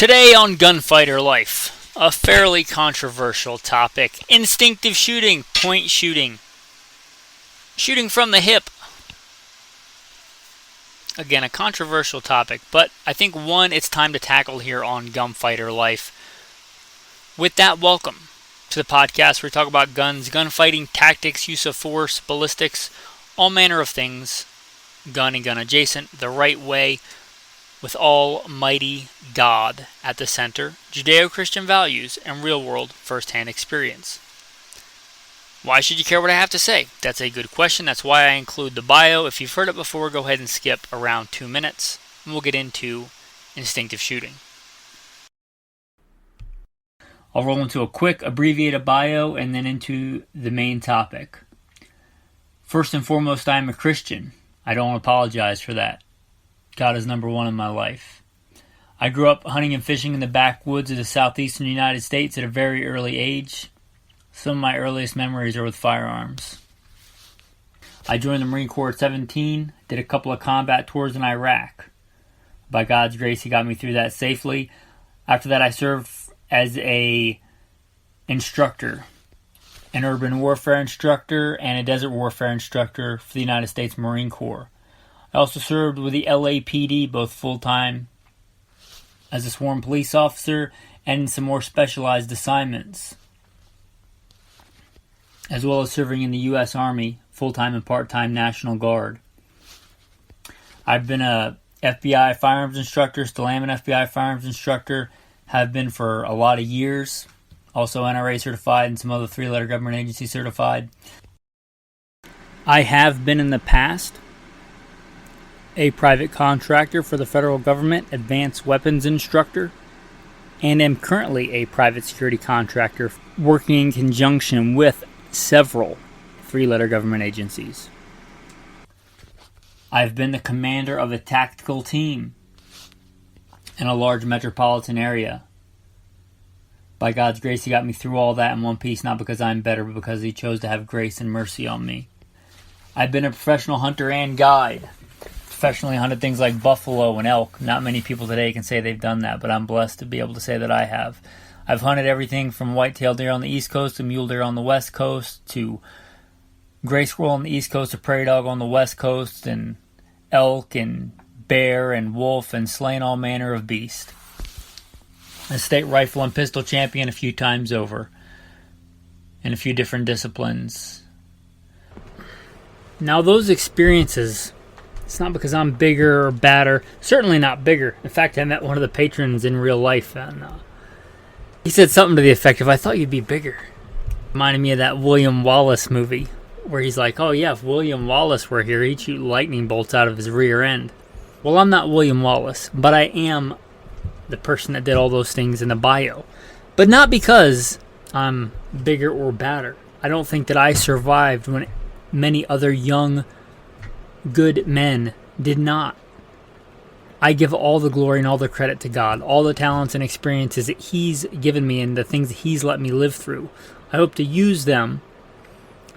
Today on Gunfighter Life, a fairly controversial topic: instinctive shooting, point shooting, shooting from the hip. Again, a controversial topic, but I think one it's time to tackle here on Gunfighter Life. With that, welcome to the podcast where we talk about guns, gunfighting, tactics, use of force, ballistics, all manner of things, gun and gun adjacent, the right way, with Almighty God at the center, Judeo-Christian values, and real-world first-hand experience. Why should you care what I have to say? That's a good question. That's why I include the bio. If you've heard it before, go ahead and skip around 2 minutes, and we'll get into instinctive shooting. I'll roll into a quick abbreviated bio and then into the main topic. First and foremost, I am a Christian. I don't apologize for that. God is number one in my life. I grew up hunting and fishing in the backwoods of the southeastern United States at a very early age. Some of my earliest memories are with firearms. I joined the Marine Corps at 17, did a couple of combat tours in Iraq. By God's grace, He got me through that safely. After that, I served as an instructor, an urban warfare instructor and a desert warfare instructor for the United States Marine Corps. I also served with the LAPD, both full-time as a sworn police officer and in some more specialized assignments, as well as serving in the U.S. Army, full-time and part-time National Guard. I've been a FBI firearms instructor, still am an FBI firearms instructor, have been for a lot of years, also NRA certified and some other three-letter government agency certified. I have been in the past a private contractor for the federal government, advanced weapons instructor, and am currently a private security contractor working in conjunction with several three-letter government agencies. I've been the commander of a tactical team in a large metropolitan area. By God's grace, He got me through all that in one piece, not because I'm better, but because He chose to have grace and mercy on me. I've been a professional hunter and guide. Professionally hunted things like buffalo and elk. Not many people today can say they've done that, but I'm blessed to be able to say that I have. I've hunted everything from white-tailed deer on the East Coast to mule deer on the West Coast to gray squirrel on the East Coast to prairie dog on the West Coast and elk and bear and wolf and slain all manner of beast. A state rifle and pistol champion a few times over in a few different disciplines. Now those experiences, it's not because I'm bigger or badder. Certainly not bigger. In fact, I met one of the patrons in real life, and he said something to the effect of, "I thought you'd be bigger." Reminded me of that William Wallace movie, where he's like, "Oh yeah, if William Wallace were here, he'd shoot lightning bolts out of his rear end." Well, I'm not William Wallace, but I am the person that did all those things in the bio. But not because I'm bigger or badder. I don't think that I survived when many other young good men did not. I give all the glory and all the credit to God, all the talents and experiences that He's given me and the things that He's let me live through. I hope to use them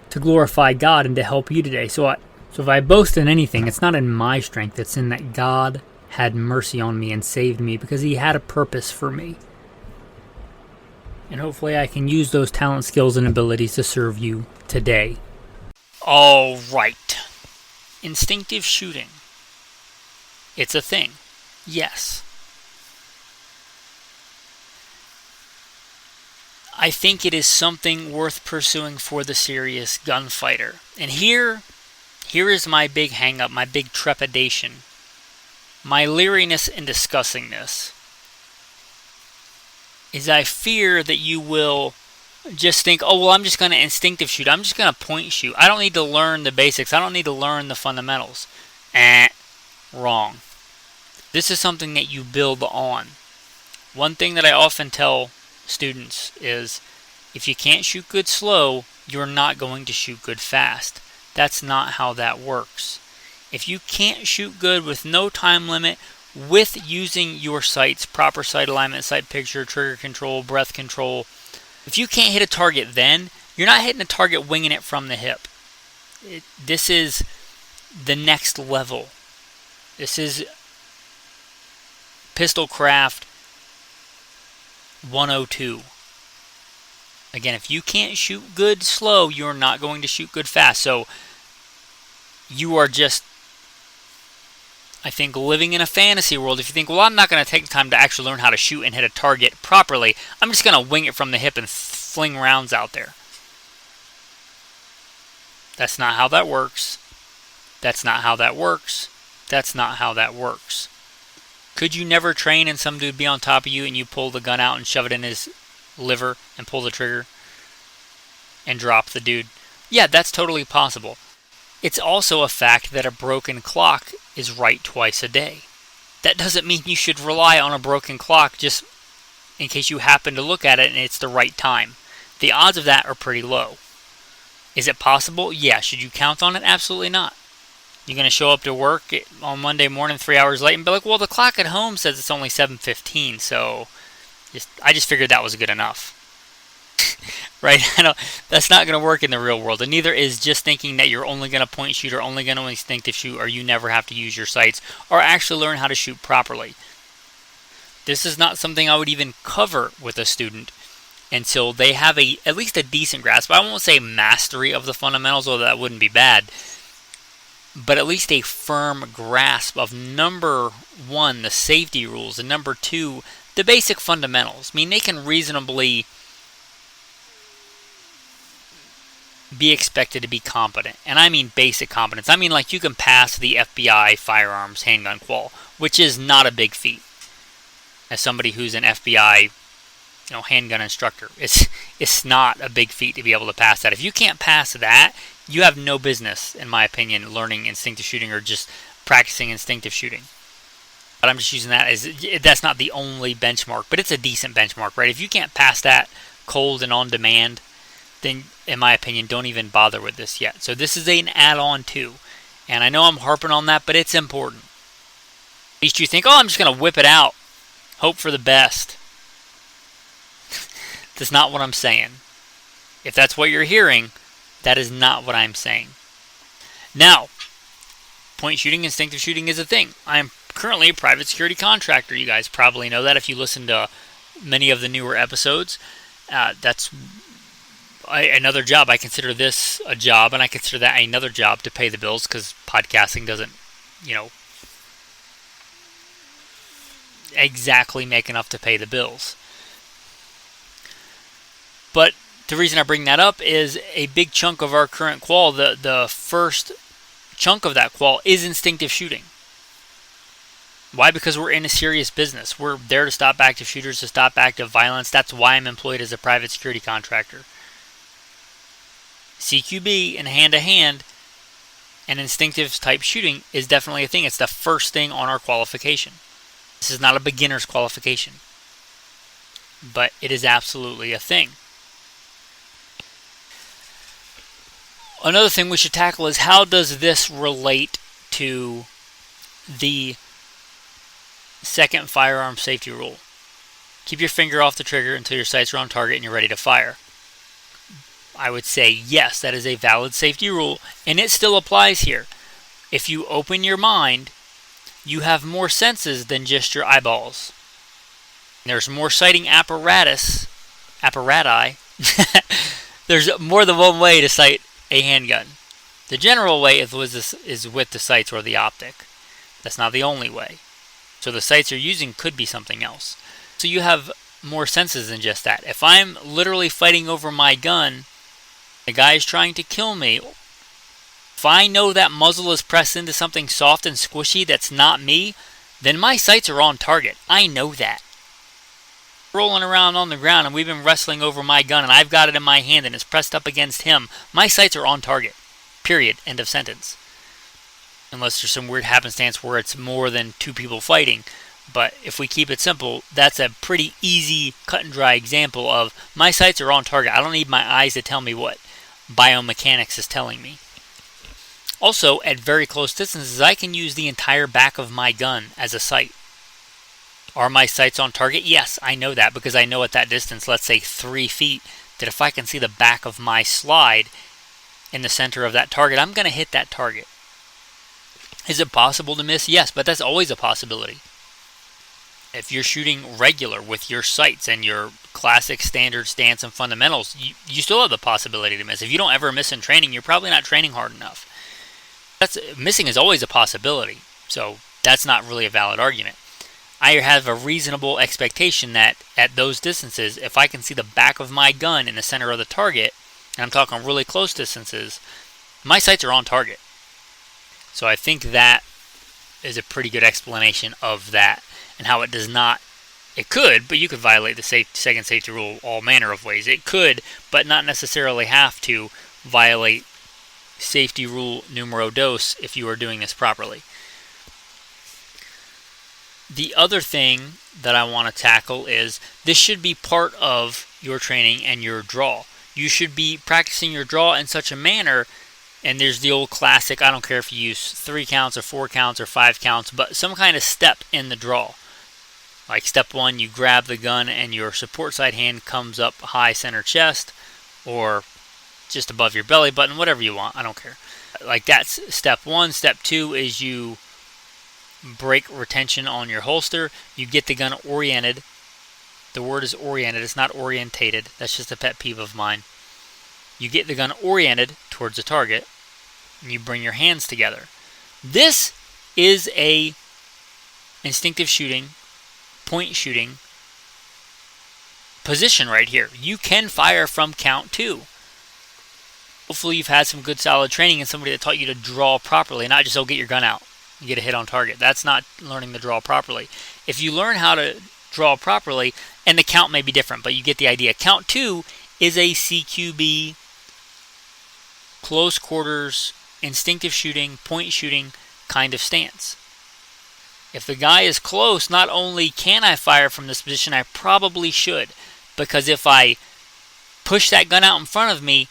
to glorify God and to help you today. So if I boast in anything, it's not in my strength, it's in that God had mercy on me and saved me because He had a purpose for me. And hopefully I can use those talent, skills, and abilities to serve you today. All right. Instinctive shooting. It's a thing. Yes. I think it is something worth pursuing for the serious gunfighter. And here is my big hang-up, my big trepidation, my leeriness in discussing this, is I fear that you will just think, oh, well, I'm just going to instinctive shoot. I'm just going to point shoot. I don't need to learn the basics. I don't need to learn the fundamentals. Wrong. This is something that you build on. One thing that I often tell students is, if you can't shoot good slow, you're not going to shoot good fast. That's not how that works. If you can't shoot good with no time limit, with using your sights, proper sight alignment, sight picture, trigger control, breath control, if you can't hit a target then, you're not hitting a target winging it from the hip. This is the next level. This is pistol craft 102. Again, if you can't shoot good slow, you're not going to shoot good fast. So you are just, I think, living in a fantasy world. If you think, well, I'm not going to take the time to actually learn how to shoot and hit a target properly, I'm just going to wing it from the hip and fling rounds out there. That's not how that works. That's not how that works. That's not how that works. Could you never train and some dude be on top of you and you pull the gun out and shove it in his liver and pull the trigger and drop the dude? Yeah, that's totally possible. It's also a fact that a broken clock is right twice a day. That doesn't mean you should rely on a broken clock just in case you happen to look at it and it's the right time. The odds of that are pretty low. Is it possible? Yeah. Should you count on it? Absolutely not. You're going to show up to work on Monday morning 3 hours late and be like, well, the clock at home says it's only 7:15, so I just figured that was good enough. Right? That's not going to work in the real world. And neither is just thinking that you're only going to point shoot or only going to instinctive shoot or you never have to use your sights or actually learn how to shoot properly. This is not something I would even cover with a student until they have at least a decent grasp. I won't say mastery of the fundamentals, although that wouldn't be bad. But at least a firm grasp of number one, the safety rules, and number two, the basic fundamentals. I mean, they can reasonably be expected to be competent. And I mean basic competence. I mean like you can pass the FBI firearms handgun qual, which is not a big feat. As somebody who's an FBI handgun instructor, it's not a big feat to be able to pass that. If you can't pass that, you have no business, in my opinion, learning instinctive shooting or just practicing instinctive shooting. But I'm just using that as, that's not the only benchmark, but it's a decent benchmark, right? If you can't pass that cold and on demand, then, in my opinion, don't even bother with this yet. So this is an add-on too. And I know I'm harping on that, but it's important. At least you think, oh, I'm just going to whip it out. Hope for the best. That's not what I'm saying. If that's what you're hearing, that is not what I'm saying. Now, point shooting, instinctive shooting is a thing. I am currently a private security contractor. You guys probably know that if you listen to many of the newer episodes. That's another job. I consider this a job, and I consider that another job to pay the bills because podcasting doesn't, exactly make enough to pay the bills. But the reason I bring that up is a big chunk of our current qual, the first chunk of that qual is instinctive shooting. Why? Because we're in a serious business. We're there to stop active shooters, to stop active violence. That's why I'm employed as a private security contractor. C.Q.B and hand-to-hand and instinctive type shooting is definitely a thing. It's the first thing on our qualification. This is not a beginner's qualification, but it is absolutely a thing. Another thing we should tackle is how does this relate to the second firearm safety rule? Keep your finger off the trigger until your sights are on target and you're ready to fire. I would say yes, that is a valid safety rule, and it still applies here. If you open your mind, you have more senses than just your eyeballs. There's more sighting apparati. There's more than one way to sight a handgun. The general way is with the sights or the optic. That's not the only way. So the sights you're using could be something else. So you have more senses than just that. If I'm literally fighting over my gun, the guy is trying to kill me, if I know that muzzle is pressed into something soft and squishy that's not me, then my sights are on target. I know that. Rolling around on the ground and we've been wrestling over my gun and I've got it in my hand and it's pressed up against him, my sights are on target. Period. End of sentence. Unless there's some weird happenstance where it's more than two people fighting. But if we keep it simple, that's a pretty easy cut and dry example of my sights are on target. I don't need my eyes to tell me what biomechanics is telling me. Also, at very close distances, I can use the entire back of my gun as a sight. Are my sights on target? Yes, I know that because I know at that distance, let's say 3 feet, that if I can see the back of my slide in the center of that target, I'm going to hit that target. Is it possible to miss? Yes, but that's always a possibility. If you're shooting regular with your sights and you're classic standard stance and fundamentals, you still have the possibility to miss. If you don't ever miss in training, you're probably not training hard enough. Missing is always a possibility, so that's not really a valid argument. I have a reasonable expectation that at those distances, if I can see the back of my gun in the center of the target, and I'm talking really close distances, my sights are on target. So I think that is a pretty good explanation of that and how it does not. It could, but you could violate the second safety rule all manner of ways. It could, but not necessarily have to violate safety rule numero dos if you are doing this properly. The other thing that I want to tackle is this should be part of your training and your draw. You should be practicing your draw in such a manner, and there's the old classic, I don't care if you use 3 counts or 4 counts or 5 counts, but some kind of step in the draw. Like step 1, you grab the gun and your support side hand comes up high center chest or just above your belly button, whatever you want, I don't care. Like that's step 1. Step 2 is you break retention on your holster. You get the gun oriented. The word is oriented, it's not orientated. That's just a pet peeve of mine. You get the gun oriented towards the target and you bring your hands together. This is a instinctive shooting, point shooting position right here. You can fire from count 2. Hopefully you've had some good solid training and somebody that taught you to draw properly, not just, get your gun out and get a hit on target. That's not learning to draw properly. If you learn how to draw properly, and the count may be different, but you get the idea. Count 2 is a C.Q.B, close quarters, instinctive shooting, point shooting kind of stance. If the guy is close, not only can I fire from this position, I probably should. Because if I push that gun out in front of me,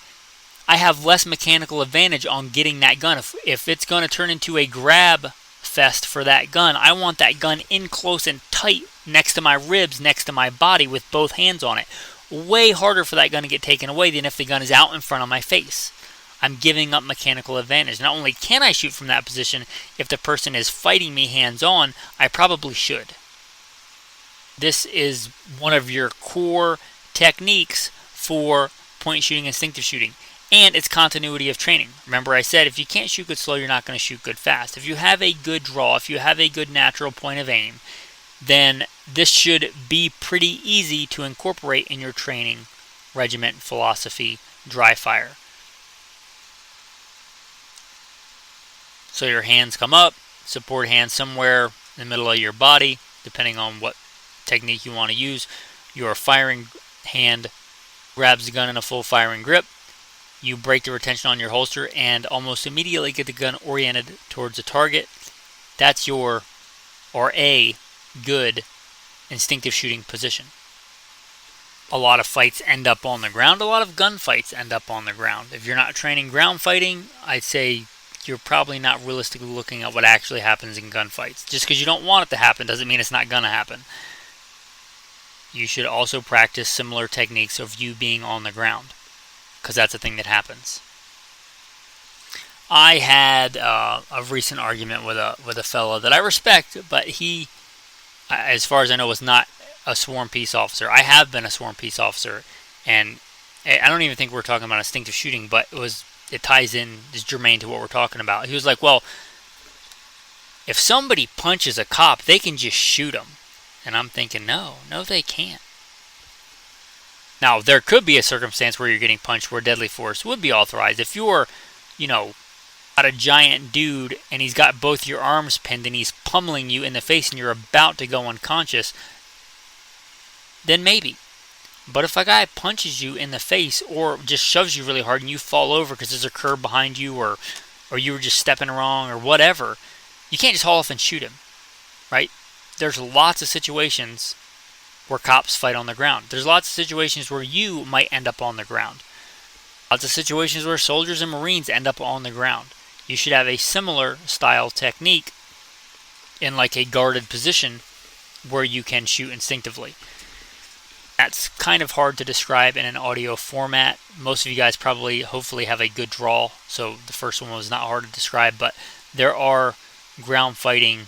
I have less mechanical advantage on getting that gun. If it's going to turn into a grab fest for that gun, I want that gun in close and tight next to my ribs, next to my body with both hands on it. Way harder for that gun to get taken away than if the gun is out in front of my face. I'm giving up mechanical advantage. Not only can I shoot from that position, if the person is fighting me hands-on, I probably should. This is one of your core techniques for point shooting, instinctive shooting, and it's continuity of training. Remember I said if you can't shoot good slow, you're not going to shoot good fast. If you have a good draw, if you have a good natural point of aim, then this should be pretty easy to incorporate in your training regiment, philosophy, dry fire. So your hands come up, support hand somewhere in the middle of your body, depending on what technique you want to use. Your firing hand grabs the gun in a full firing grip. You break the retention on your holster and almost immediately get the gun oriented towards the target. That's your, or a, good instinctive shooting position. A lot of fights end up on the ground. A lot of gunfights end up on the ground. If you're not training ground fighting, I'd say you're probably not realistically looking at what actually happens in gunfights. Just because you don't want it to happen doesn't mean it's not going to happen. You should also practice similar techniques of you being on the ground, because that's a thing that happens. I had a recent argument with a fellow that I respect, but he, as far as I know, was not a sworn peace officer. I have been a sworn peace officer, and I don't even think we're talking about instinctive shooting, but it ties in, is germane to what we're talking about. He was like, well, if somebody punches a cop, they can just shoot him. And I'm thinking, no, they can't. Now, there could be a circumstance where you're getting punched where deadly force would be authorized. If you're, got a giant dude and he's got both your arms pinned and he's pummeling you in the face and you're about to go unconscious, then maybe. But if a guy punches you in the face or just shoves you really hard and you fall over because there's a curb behind you or you were just stepping wrong or whatever, you can't just haul off and shoot him, right? There's lots of situations where cops fight on the ground. There's lots of situations where you might end up on the ground. Lots of situations where soldiers and Marines end up on the ground. You should have a similar style technique in like a guarded position where you can shoot instinctively. That's kind of hard to describe in an audio format. Most of you guys probably, hopefully, have a good draw, so the first one was not hard to describe, but there are ground fighting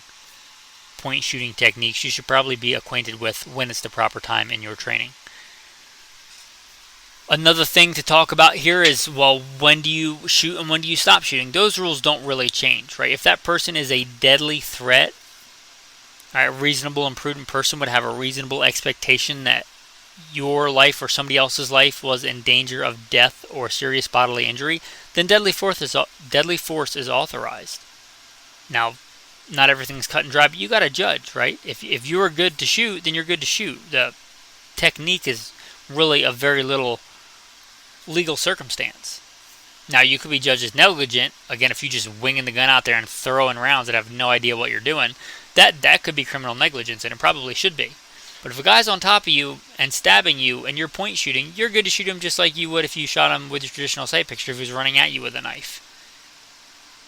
point shooting techniques you should probably be acquainted with when it's the proper time in your training. Another thing to talk about here is, well, when do you shoot and when do you stop shooting? Those rules don't really change, right? If that person is a deadly threat, a reasonable and prudent person would have a reasonable expectation that your life or somebody else's life was in danger of death or serious bodily injury, then deadly force is authorized. Now, not everything's cut and dry, but you got to judge, right? If you're good to shoot, then you're good to shoot. The technique is really a very little legal circumstance. Now, you could be judged as negligent. Again, if you just winging the gun out there and throwing rounds and have no idea what you're doing, that could be criminal negligence, and it probably should be. But if a guy's on top of you and stabbing you and you're point shooting, you're good to shoot him just like you would if you shot him with your traditional sight picture if he was running at you with a knife.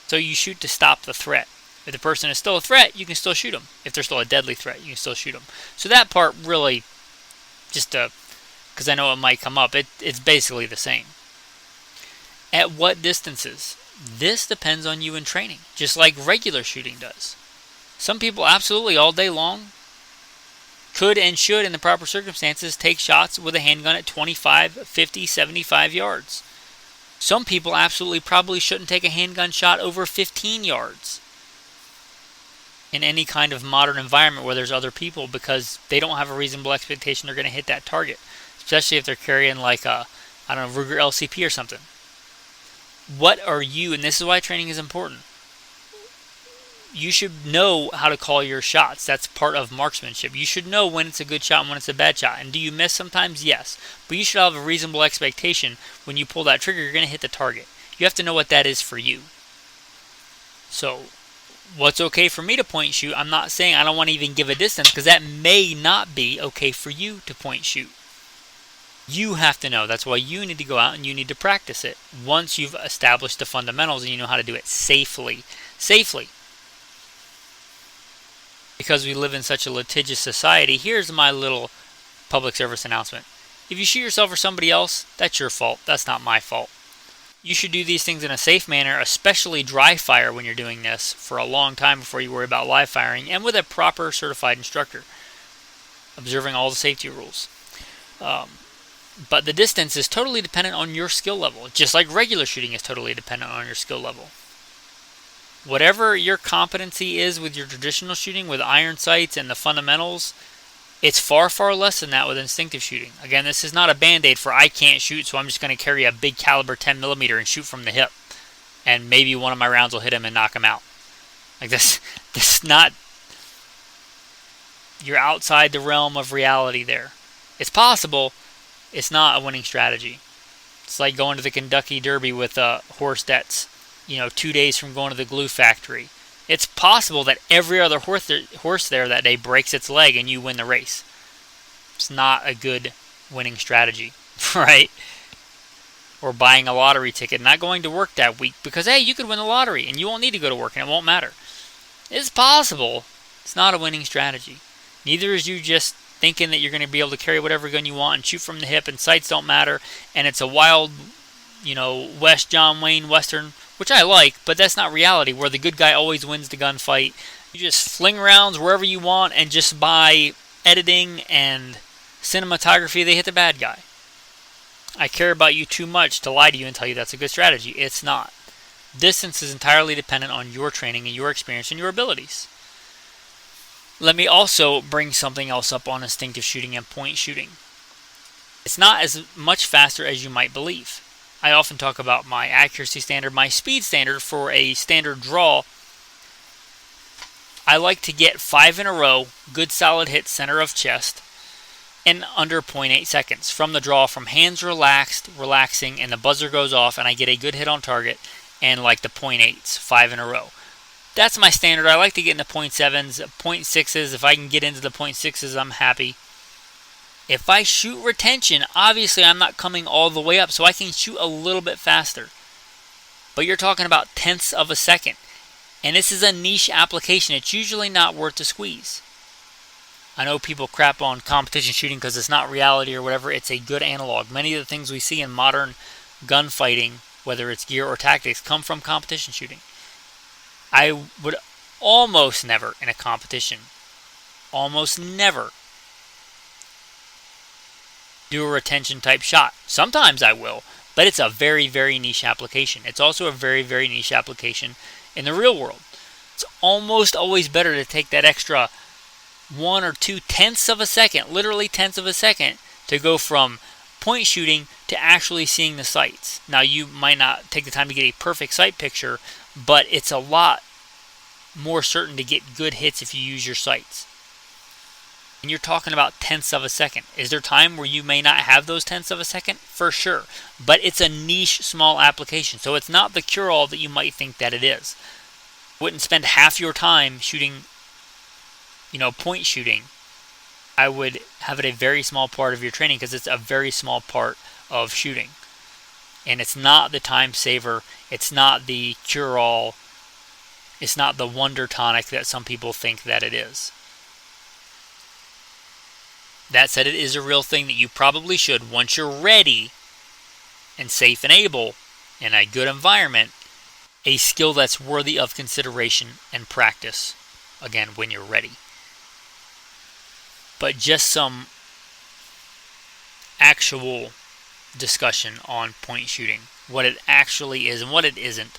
So you shoot to stop the threat. If the person is still a threat, you can still shoot them. If they're still a deadly threat, you can still shoot them. So that part really, just because I know it might come up, it's basically the same. At what distances? This depends on you in training, just like regular shooting does. Some people absolutely all day long could and should, in the proper circumstances, take shots with a handgun at 25, 50, 75 yards. Some people absolutely probably shouldn't take a handgun shot over 15 yards in any kind of modern environment where there's other people, because they don't have a reasonable expectation they're going to hit that target, especially if they're carrying like a, Ruger LCP or something. What are you, and this is why training is important, you should know how to call your shots. That's part of marksmanship. You should know when it's a good shot and when it's a bad shot. And do you miss sometimes? Yes. But you should have a reasonable expectation when you pull that trigger, you're going to hit the target. You have to know what that is for you. So, what's okay for me to point shoot? I'm not saying I don't want to even give a distance, because that may not be okay for you to point shoot. You have to know. That's why you need to go out and you need to practice it once you've established the fundamentals and you know how to do it safely. Because we live in such a litigious society, here's my little public service announcement. If you shoot yourself or somebody else, that's your fault. That's not my fault. You should do these things in a safe manner, especially dry fire when you're doing this, for a long time before you worry about live firing, and with a proper certified instructor, observing all the safety rules. But the distance is totally dependent on your skill level, just like regular shooting is totally dependent on your skill level. Whatever your competency is with your traditional shooting, with iron sights and the fundamentals, it's far, far less than that with instinctive shooting. Again, this is not a band-aid for I can't shoot, so I'm just going to carry a big caliber 10mm and shoot from the hip, and maybe one of my rounds will hit him and knock him out. Like this is not, you're outside the realm of reality there. It's possible, it's not a winning strategy. It's like going to the Kentucky Derby with a horse that's 2 days from going to the glue factory. It's possible that every other horse there that day breaks its leg and you win the race. It's not a good winning strategy, right? Or buying a lottery ticket, not going to work that week because, hey, you could win the lottery and you won't need to go to work and it won't matter. It's possible. It's not a winning strategy. Neither is you just thinking that you're going to be able to carry whatever gun you want and shoot from the hip and sights don't matter and it's a wild, West John Wayne Western, which I like, but that's not reality, where the good guy always wins the gunfight. You just fling rounds wherever you want, and just by editing and cinematography, they hit the bad guy. I care about you too much to lie to you and tell you that's a good strategy. It's not. Distance is entirely dependent on your training and your experience and your abilities. Let me also bring something else up on instinctive shooting and point shooting. It's not as much faster as you might believe. I often talk about my accuracy standard, my speed standard for a standard draw. I like to get 5 in a row, good solid hit, center of chest, in under 0.8 seconds. From the draw, from hands relaxing, and the buzzer goes off, and I get a good hit on target, and like the 0.8s, 5 in a row. That's my standard. I like to get in the 0.7s, 0.6s. If I can get into the 0.6s, I'm happy. If I shoot retention, obviously I'm not coming all the way up, so I can shoot a little bit faster. But you're talking about tenths of a second. And this is a niche application. It's usually not worth the squeeze. I know people crap on competition shooting because it's not reality or whatever. It's a good analog. Many of the things we see in modern gunfighting, whether it's gear or tactics, come from competition shooting. I would almost never in a competition, almost never, do a retention type shot. Sometimes I will, but it's a very, very niche application. It's also a very, very niche application in the real world. It's almost always better to take that extra 1 or 2 tenths of a second, literally tenths of a second, to go from point shooting to actually seeing the sights. Now, you might not take the time to get a perfect sight picture, but it's a lot more certain to get good hits if you use your sights. And you're talking about tenths of a second. Is there time where you may not have those tenths of a second? For sure. But it's a niche, small application. So it's not the cure-all that you might think that it is. Wouldn't spend half your time shooting, point shooting. I would have it a very small part of your training because it's a very small part of shooting. And it's not the time saver. It's not the cure-all. It's not the wonder tonic that some people think that it is. That said, it is a real thing that you probably should, once you're ready and safe and able in a good environment, a skill that's worthy of consideration and practice, again, when you're ready. But just some actual discussion on point shooting, what it actually is and what it isn't.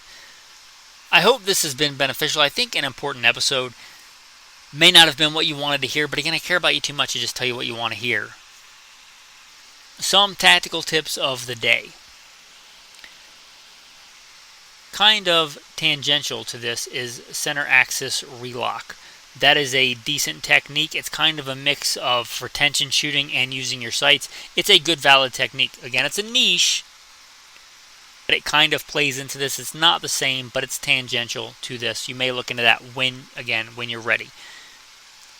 I hope this has been beneficial. I think an important episode. May not have been what you wanted to hear, but again, I care about you too much to just tell you what you want to hear. Some tactical tips of the day. Kind of tangential to this is center axis relock. That is a decent technique. It's kind of a mix of retention shooting and using your sights. It's a good, valid technique. Again, it's a niche, but it kind of plays into this. It's not the same, but it's tangential to this. You may look into that when you're ready.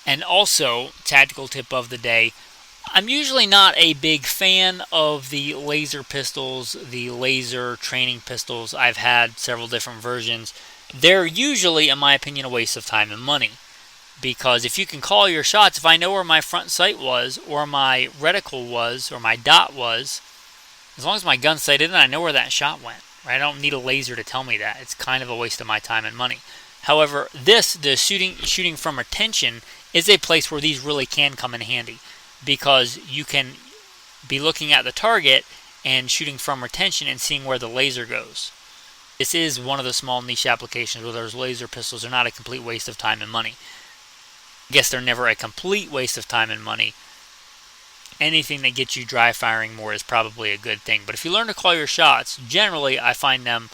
And also, tactical tip of the day, I'm usually not a big fan of the laser pistols, the laser training pistols. I've had several different versions. They're usually, in my opinion, a waste of time and money. Because if you can call your shots, if I know where my front sight was, or my reticle was, or my dot was, as long as my gun's sighted in, I know where that shot went. Right? I don't need a laser to tell me that. It's kind of a waste of my time and money. However, the shooting from retention is a place where these really can come in handy, because you can be looking at the target and shooting from retention and seeing where the laser goes. This is one of the small niche applications where those laser pistols are not a complete waste of time and money. I guess they're never a complete waste of time and money. Anything that gets you dry firing more is probably a good thing. But if you learn to call your shots, generally I find them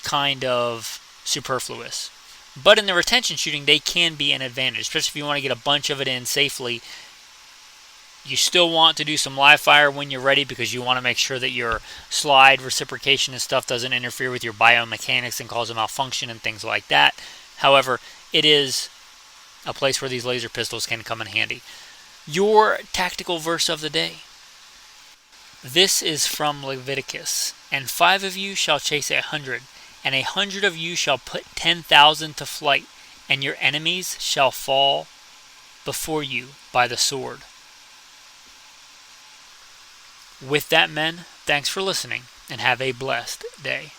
kind of superfluous. But in the retention shooting, they can be an advantage, especially if you want to get a bunch of it in safely. You still want to do some live fire when you're ready, because you want to make sure that your slide, reciprocation, and stuff doesn't interfere with your biomechanics and cause a malfunction and things like that. However, it is a place where these laser pistols can come in handy. Your tactical verse of the day. This is from Leviticus. And 5 of you shall chase 100, and 100 of you shall put 10,000 to flight, and your enemies shall fall before you by the sword. With that, men, thanks for listening, and have a blessed day.